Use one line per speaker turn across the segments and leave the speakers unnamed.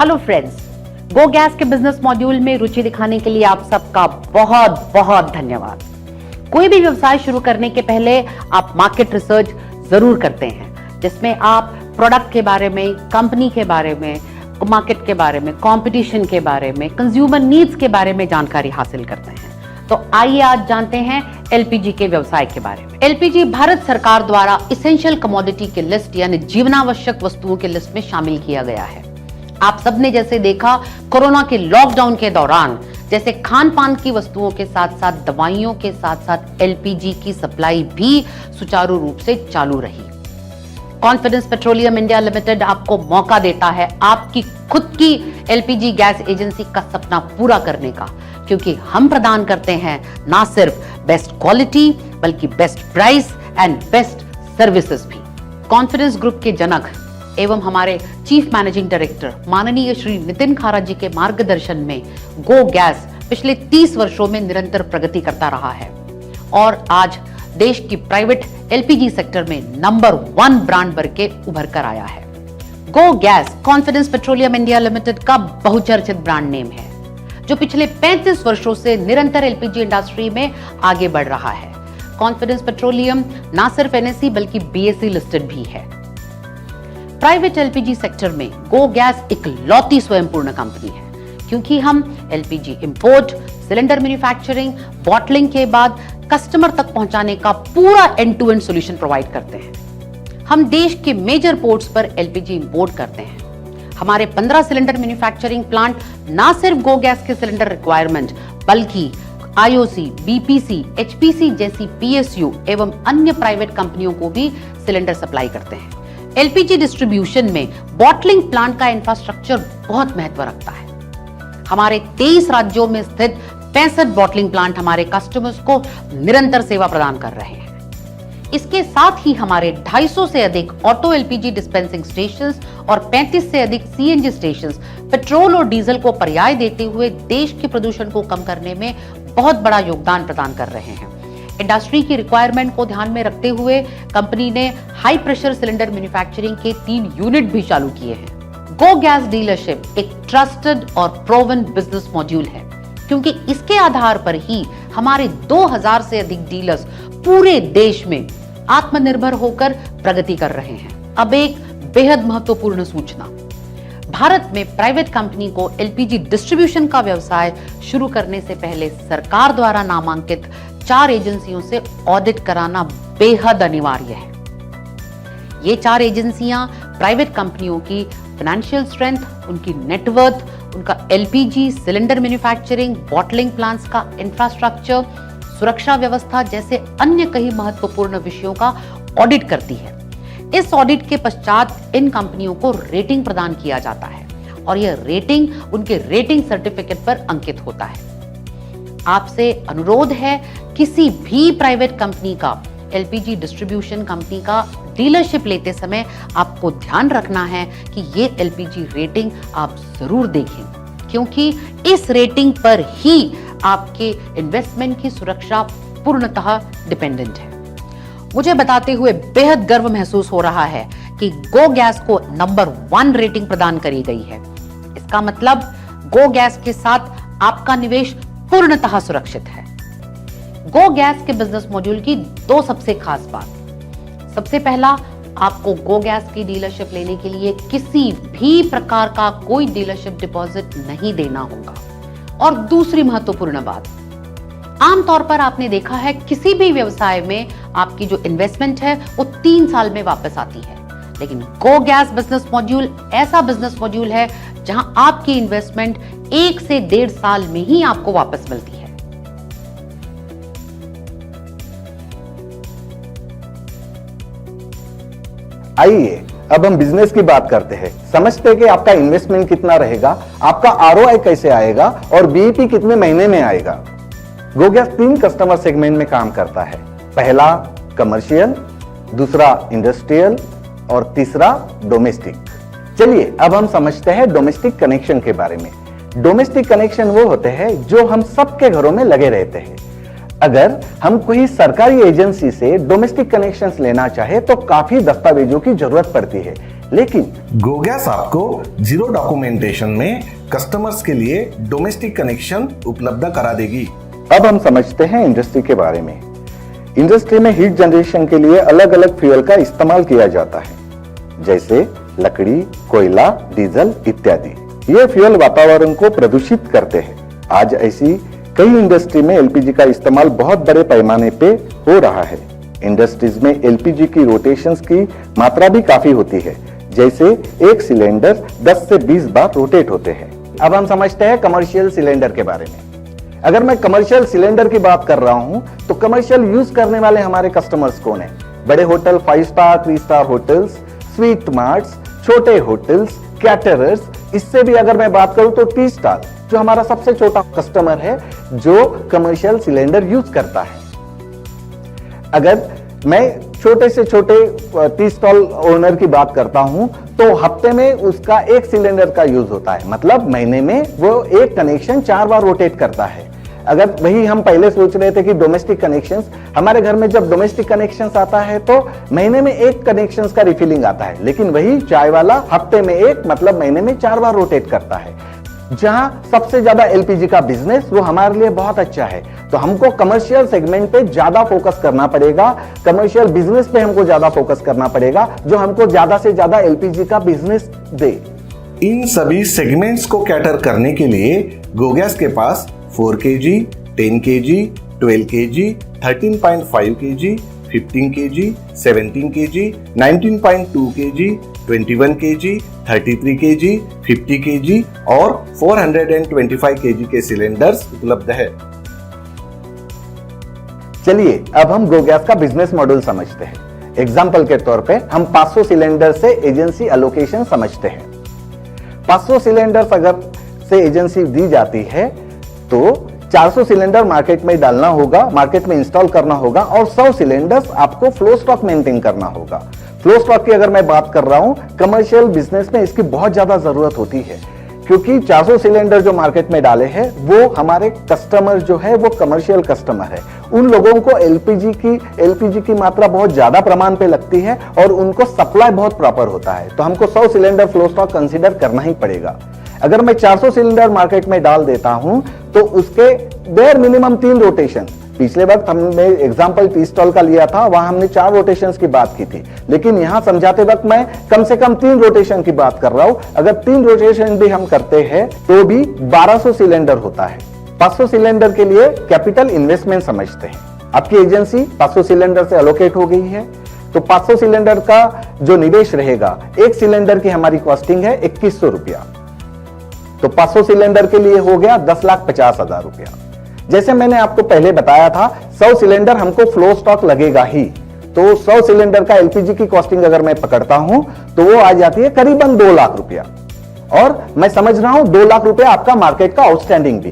Hello friends, गो Gas के business module में रुचि दिखाने के लिए आप सबका बहुत बहुत धन्यवाद। कोई भी व्यवसाय शुरू करने के पहले आप मार्केट रिसर्च जरूर करते हैं, जिसमें आप प्रोडक्ट के बारे में, कंपनी के बारे में, मार्केट के बारे में, कंपटीशन के बारे में, कंज्यूमर नीड्स के बारे में जानकारी हासिल करते हैं। तो आइए आज जानते हैं एलपीजी के व्यवसाय के बारे में। एलपीजी भारत सरकार द्वारा इसेंशियल कमोडिटी के लिस्ट यानी जीवनावश्यक वस्तुओं के लिस्ट में शामिल किया गया है। आप सबने जैसे देखा, कोरोना के लॉकडाउन के दौरान जैसे खान पान की वस्तुओं के साथ साथ दवाइयों के साथ साथ एलपीजी की सप्लाई भी सुचारू रूप से चालू रही। कॉन्फिडेंस पेट्रोलियम इंडिया लिमिटेड आपको मौका देता है आपकी खुद की एलपीजी गैस एजेंसी का सपना पूरा करने का, क्योंकि हम प्रदान करते हैं ना सिर्फ बेस्ट क्वालिटी बल्कि best price and best services भी। कॉन्फिडेंस ग्रुप के जनक एवं हमारे चीफ मैनेजिंग डायरेक्टर माननीय श्री नितिन खारा जी के मार्गदर्शन में गो गैस पिछले 30 वर्षों में निरंतर प्रगति करता रहा है और आज देश की प्राइवेट एलपीजी सेक्टर में नंबर 1 ब्रांड बन के उभर कर आया है। Go gas confidence petroleum India limited का बहुचर्चित ब्रांड नेम है, जो पिछले 35 वर्षों से निरंतर एलपीजी इंडस्ट्री में आगे बढ़ रहा है। कॉन्फिडेंस पेट्रोलियम ना सिर्फ एनएसई बल्कि बीएसई लिस्टेड भी है। प्राइवेट एलपीजी सेक्टर में गो गैस एक लौती स्वयंपूर्ण कंपनी है, क्योंकि हम LPG import, cylinder manufacturing, bottling के बाद कस्टमर तक पहुंचाने का पूरा end to end solution provide करते हैं। हम देश के मेजर पोर्ट्स पर एलपीजी इंपोर्ट करते हैं। हमारे 15 सिलेंडर मैन्युफैक्चरिंग प्लांट ना सिर्फ गो गैस के सिलेंडर रिक्वायरमेंट बल्कि आईओसी, बीपीसी, एचपीसी जैसी पीएसयू एवं अन्य प्राइवेट कंपनियों को भी सिलेंडर सप्लाई करते हैं। एलपीजी डिस्ट्रीब्यूशन में बॉटलिंग प्लांट का इंफ्रास्ट्रक्चर बहुत महत्व रखता है। हमारे 23 राज्यों में स्थित 65 बॉटलिंग प्लांट हमारे कस्टमर्स को निरंतर सेवा प्रदान कर रहे हैं। इसके साथ ही हमारे 250 से अधिक ऑटो एलपीजी डिस्पेंसिंग स्टेशंस और 35 से अधिक सीएनजी स्टेशंस पेट्रोल और डीजल को पर्याय देते हुए देश के प्रदूषण को कम करने में बहुत बड़ा योगदान प्रदान कर रहे हैं। इंडस्ट्री की रिक्वायरमेंट को ध्यान में रखते हुए कंपनी ने हाई प्रेशर सिलेंडर मैन्युफैक्चरिंग के 3 यूनिट भी चालू किए हैं। गो गैस डीलरशिप एक ट्रस्टेड और प्रूवन बिजनेस मॉड्यूल है, क्योंकि इसके आधार पर ही हमारे 2000 से अधिक डीलर्स पूरे देश में आत्मनिर्भर होकर प्रगति कर रहे हैं। अब एक बेहद महत्वपूर्ण सूचना, भारत में प्राइवेट कंपनी को एलपीजी डिस्ट्रीब्यूशन का व्यवसाय शुरू करने से पहले सरकार द्वारा नामांकित 4 एजेंसियों से ऑडिट कराना बेहद अनिवार्य है। ये 4 एजेंसियां प्राइवेट कंपनियों की फाइनेंशियल स्ट्रेंथ, उनकी नेटवर्थ, उनका LPG, cylinder manufacturing, bottling plants का इंफ्रास्ट्रक्चर, सुरक्षा व्यवस्था जैसे अन्य कई महत्वपूर्ण विषयों का ऑडिट करती है। इस ऑडिट के पश्चात इन कंपनियों को रेटिंग प्रदान किया जाता है और यह रेटिंग उनके रेटिंग सर्टिफिकेट पर अंकित होता है। आपसे अनुरोध है, किसी भी प्राइवेट कंपनी का, एलपीजी डिस्ट्रीब्यूशन कंपनी का डीलरशिप लेते समय आपको ध्यान रखना है कि ये एलपीजी रेटिंग आप जरूर देखें, क्योंकि इस रेटिंग पर ही आपके इन्वेस्टमेंट की सुरक्षा पूर्णतः डिपेंडेंट है। मुझे बताते हुए बेहद गर्व महसूस हो रहा है कि गो गैस को नंबर 1 रेटिंग प्रदान करी गई है। इसका मतलब गो गैस के साथ आपका निवेश पूर्णतः सुरक्षित है। गो गैस के बिजनेस मॉड्यूल की 2 सबसे खास बात। सबसे पहला, आपको गो गैस की डीलरशिप लेने के लिए किसी भी प्रकार का कोई डीलरशिप डिपॉजिट नहीं देना होगा। और दूसरी महत्वपूर्ण बात, आमतौर पर आपने देखा है किसी भी व्यवसाय में आपकी जो इन्वेस्टमेंट है वो 3 साल में वापस आती है, लेकिन गो गैस बिजनेस मॉड्यूल ऐसा बिजनेस मॉड्यूल है जहां आपकी इन्वेस्टमेंट 1 से 1.5 साल में ही आपको वापस मिलती है।
आइए अब हम बिजनेस की बात करते हैं। समझते हैं कि आपका इन्वेस्टमेंट कितना रहेगा, आपका आरओआई कैसे आएगा और बीईपी कितने महीने में आएगा। गो गैस 3 कस्टमर सेगमेंट में काम करता है। पहला कमर्शियल, दूसरा इंडस्ट्रियल और तीसरा डोमेस्टिक। चलिए अब हम समझते हैं डोमेस्टिक कनेक्शन के बारे में। डोमेस्टिक कनेक्शन वो होते हैं जो हम सबके घरों में लगे रहते हैं। अगर हम कोई सरकारी एजेंसी से डोमेस्टिक कनेक्शंस लेना चाहे तो काफी दस्तावेजों की जरूरत पड़ती है। लेकिन
गो गैस आपको जीरो डॉक्यूमेंटेशन में कस्टमर्स के लिए डोमेस्टिक कनेक्शन उपलब्ध करा देगी।
अब हम समझते हैं इंडस्ट्री के बारे में। इंडस्ट्री में हीट जनरेशन के लिए अलग अलग फ्यूल का इस्तेमाल किया जाता है, जैसे लकड़ी, कोयला, डीजल इत्यादि। ये फ्यूल वातावरण को प्रदूषित करते हैं। आज ऐसी कई इंडस्ट्री में एलपीजी का इस्तेमाल बहुत बड़े पैमाने पे हो रहा है। इंडस्ट्रीज में एलपीजी की रोटेशंस की मात्रा भी काफी होती है, जैसे एक सिलेंडर 10 से 20 बार रोटेट होते हैं। अब हम समझते हैं कमर्शियल सिलेंडर के बारे में। अगर मैं कमर्शियल सिलेंडर की बात कर रहा हूं तो कमर्शियल यूज करने वाले हमारे कस्टमर्स कौन है? बड़े hotel, 5 star, 3 star hotels, sweet marts, छोटे होटल्स, कैटरर्स। इससे भी अगर मैं बात करूं तो टी स्टार जो हमारा सबसे छोटा कस्टमर है जो कमर्शियल सिलेंडर यूज करता है। अगर मैं छोटे से छोटे टी स्टॉल ओनर की बात करता हूं तो हफ्ते में उसका एक सिलेंडर का यूज होता है, मतलब महीने में वो एक कनेक्शन 4 बार रोटेट करता है। अगर वही हम पहले सोच रहे थे कि डोमेस्टिक कनेक्शंस, हमारे घर में जब डोमेस्टिक कनेक्शंस आता है तो महीने में एक कनेक्शंस का रिफिलिंग आता है, लेकिन वही चाय वाला हफ्ते में एक, मतलब महीने में 4 बार रोटेट करता है। जहां सबसे ज्यादा एलपीजी का बिजनेस वो हमारे लिए बहुत अच्छा है, तो हमको कमर्शियल सेगमेंट पे ज्यादा फोकस करना पड़ेगा, कमर्शियल बिजनेस पे हमको ज्यादा फोकस करना पड़ेगा जो हमको ज्यादा से ज्यादा एलपीजी का बिजनेस दे।
इन सभी सेगमेंट्स को कैटर करने के लिए गो गैस के पास 4 kg, 10 kg, 12 kg, 13.5 kg, 15 kg, 17 kg, 19.2 kg, 21 kg, 33 kg, 50 kg और 425 kg के सिलेंडर्स उपलब्ध है।
चलिए अब हम गो गैस का बिजनेस मॉडल समझते हैं। एग्जाम्पल के तौर पे हम 500 सिलेंडर से एजेंसी एलोकेशन समझते हैं। 500 सिलेंडर्स अगर से एजेंसी दी जाती है तो 400 सिलेंडर मार्केट में डालना होगा, मार्केट में इंस्टॉल करना होगा और 100 सिलेंडर्स आपको फ्लो स्टॉक मेंटेन करना होगा। फ्लो स्टॉक की अगर मैं बात कर रहा हूं, कमर्शियल बिजनेस में इसकी बहुत ज्यादा जरूरत होती है, क्योंकि 400 सिलेंडर जो मार्केट में डाले हैं वो हमारे कस्टमर जो है वो कमर्शियल कस्टमर है। उन लोगों को एलपीजी की मात्रा बहुत ज्यादा प्रमाण पे लगती है और उनको सप्लाई बहुत प्रॉपर होता है, तो हमको 100 सिलेंडर फ्लो स्टॉक कंसीडर करना ही पड़ेगा। अगर मैं 400 सिलेंडर मार्केट में डाल देता हूं तो उसके बेयर मिनिमम 3 रोटेशन, पिछले वक्त हमने एग्जांपल टी स्टॉल का लिया था, वहां हमने 4 रोटेशंस की बात की थी, लेकिन यहां समझाते वक्त मैं कम से कम 3 रोटेशन की बात कर रहा हूं। अगर 3 रोटेशन भी हम करते हैं तो भी 1200 सिलेंडर होता है। 500 सिलेंडर के लिए कैपिटल इन्वेस्टमेंट समझते हैं। आपकी एजेंसी 500 सिलेंडर से एलोकेट हो गई है तो 500 सिलेंडर का जो निवेश रहेगा, एक सिलेंडर की हमारी कॉस्टिंग है 2100 रुपया, तो 500 सिलेंडर के लिए हो गया 10,50,000 रुपया। जैसे मैंने आपको पहले बताया था 100 सिलेंडर हमको फ्लो स्टॉक लगेगा ही, तो 100 सिलेंडर का एलपीजी की कॉस्टिंग अगर मैं पकड़ता हूं तो वो आ जाती है करीबन 2 लाख रुपया, और मैं समझ रहा हूं 2 लाख रुपया आपका मार्केट का आउटस्टैंडिंग भी,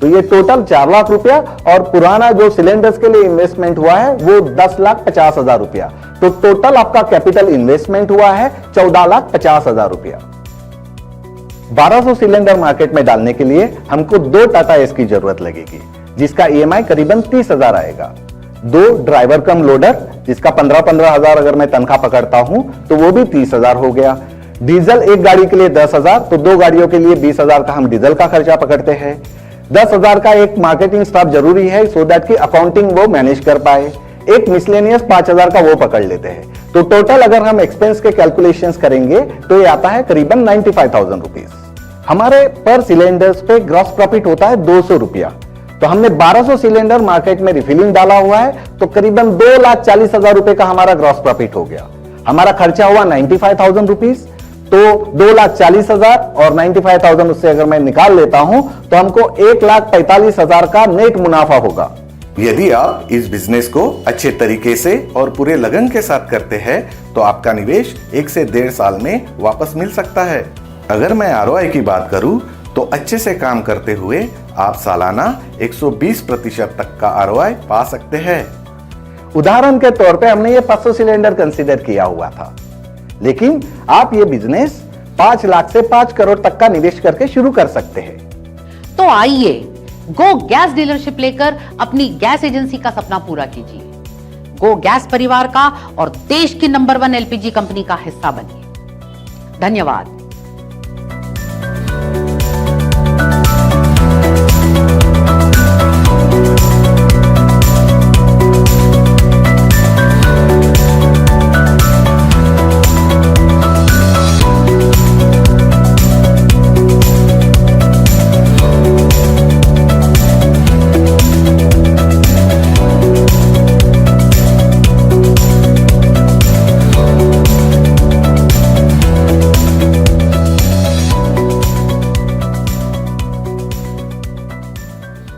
तो ये टोटल 4 लाख रुपया और पुराना जो सिलेंडर्स के लिए इन्वेस्टमेंट हुआ है वो 10,50,000 रुपया, तो टोटल आपका कैपिटल इन्वेस्टमेंट हुआ है 14,50,000 रुपया। 1200 सिलेंडर मार्केट में डालने के लिए हमको 2 टाटा एस की जरूरत लगेगी, जिसका ईएमआई करीबन 30,000 आएगा। 2 ड्राइवर कम लोडर, जिसका 15,000 अगर मैं तनख्वाह पकड़ता हूं तो वो भी 30,000 हो गया। डीजल एक गाड़ी के लिए 10,000, तो 2 गाड़ियों के लिए 20,000 का हम डीजल का खर्चा पकड़ते हैं। 10,000 का एक मार्केटिंग स्टाफ जरूरी है सो दैट की अकाउंटिंग वो मैनेज कर पाए। एक मिसलेनियस 5,000 का वो पकड़ लेते हैं, तो टोटल अगर हम एक्सपेंस के कैलकुलेशंस करेंगे तो ये आता है करीबन 95,000 रुपीस। हमारे पर सिलेंडर्स पे ग्रॉस प्रॉफिट होता है 200 रुपया, तो हमने 1200 सिलेंडर मार्केट में रिफिलिंग डाला हुआ है तो करीबन 2,40,000 रुपए का हमारा ग्रॉस प्रॉफिट हो गया। हमारा खर्चा हुआ 95,000 रुपीस, तो 2,40,000 और 95,000 उससे अगर मैं निकाल लेता हूं तो हमको 1,45,000 का नेट मुनाफा होगा।
यदि आप इस बिजनेस को अच्छे तरीके से और पूरे लगन के साथ करते हैं तो आपका निवेश 1 से 1.5 साल में वापस मिल सकता है। अगर मैं आरओआई की बात करूं तो अच्छे से काम करते हुए आप सालाना 120% तक का आरओआई पा सकते हैं।
उदाहरण के तौर पे हमने ये 500 सिलेंडर कंसीडर किया हुआ था, लेकिन आप ये बिजनेस 5 लाख से 5 करोड़ तक का निवेश करके शुरू कर सकते हैं।
तो आइए गो गैस डीलरशिप लेकर अपनी गैस एजेंसी का सपना पूरा कीजिए। गो गैस परिवार का और देश की नंबर 1 एलपीजी कंपनी का हिस्सा बनिए। धन्यवाद।